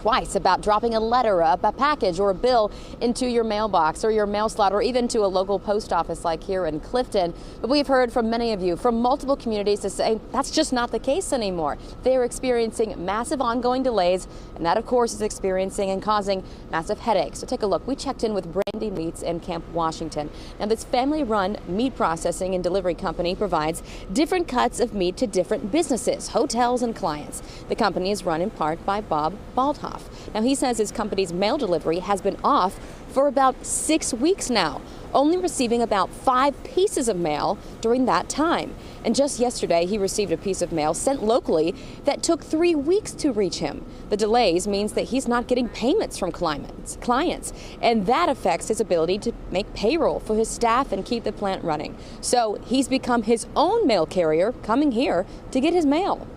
twice about dropping a letter, a package, or a bill into your mailbox or your mail slot, or even to a local post office like here in Clifton. But we've heard from many of you from multiple communities to say that's just not the case anymore. They are experiencing massive ongoing delays, and that, of course, is experiencing and causing massive headaches. So take a look. We checked in with Brandy Meats in Camp Washington. Now, this family-run meat processing and delivery company provides different cuts of meat to different businesses, hotels, and clients. The company is run in part by Bob Baldhoff. Now, he says his company's mail delivery has been off for about 6 weeks now, only receiving about 5 pieces of mail during that time. And just yesterday, he received a piece of mail sent locally that took 3 weeks to reach him. The delays means that he's not getting payments from clients, and that affects his ability to make payroll for his staff and keep the plant running. So he's become his own mail carrier, coming here to get his mail.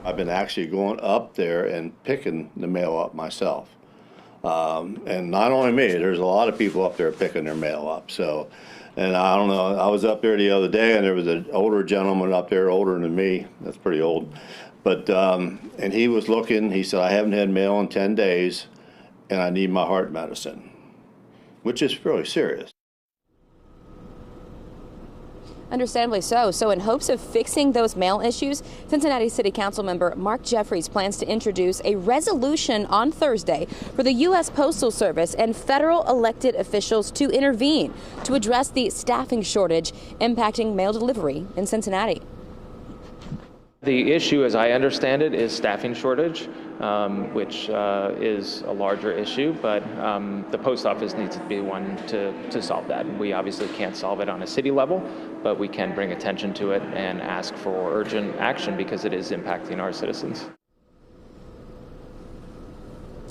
I've been actually going up there and picking the mail up myself. And not only me, there's a lot of people up there picking their mail up. So, and I don't know, I was up there the other day and there was an older gentleman up there, older than me, that's pretty old. But, and he was looking, he said, I haven't had mail in 10 days and I need my heart medicine, which is really serious. Understandably so. So in hopes of fixing those mail issues, Cincinnati City Council member Mark Jeffries plans to introduce a resolution on Thursday for the U.S. Postal Service and federal elected officials to intervene to address the staffing shortage impacting mail delivery in Cincinnati. The issue, as I understand it, is staffing shortage, which is a larger issue, but the post office needs to be one to solve that. We obviously can't solve it on a city level, but we can bring attention to it and ask for urgent action because it is impacting our citizens.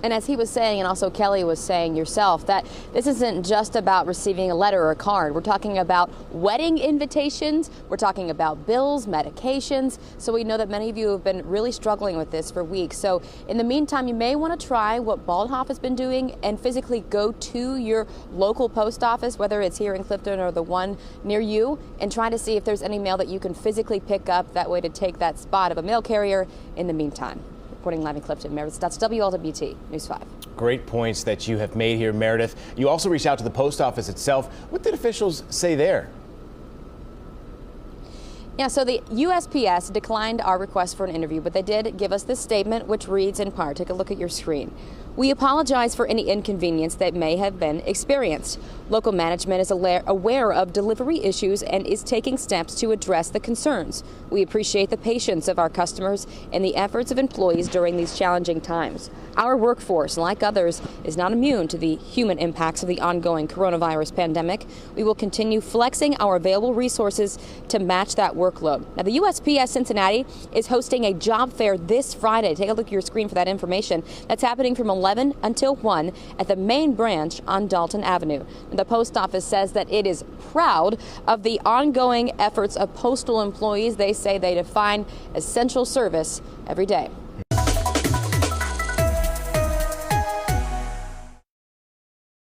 And as he was saying, and also Kelly was saying yourself, that this isn't just about receiving a letter or a card. We're talking about wedding invitations. We're talking about bills, medications. So we know that many of you have been really struggling with this for weeks. So in the meantime, you may want to try what Baldhoff has been doing and physically go to your local post office, whether it's here in Clifton or the one near you, and try to see if there's any mail that you can physically pick up, that way to take that spot of a mail carrier in the meantime. Reporting live in Clifton, Meredith Stutz, WLWT News 5. Great points that you have made here, Meredith. You also reached out to the post office itself. What did officials say there? Yeah, so the USPS declined our request for an interview, but they did give us this statement, which reads in part, take a look at your screen. We apologize for any inconvenience that may have been experienced. Local management is aware of delivery issues and is taking steps to address the concerns. We appreciate the patience of our customers and the efforts of employees during these challenging times. Our workforce, like others, is not immune to the human impacts of the ongoing coronavirus pandemic. We will continue flexing our available resources to match that workload. Now, the USPS Cincinnati is hosting a job fair this Friday. Take a look at your screen for that information. That's happening from 11 until 1 at the main branch on Dalton Avenue. And the post office says that it is proud of the ongoing efforts of postal employees. They say they define essential service every day.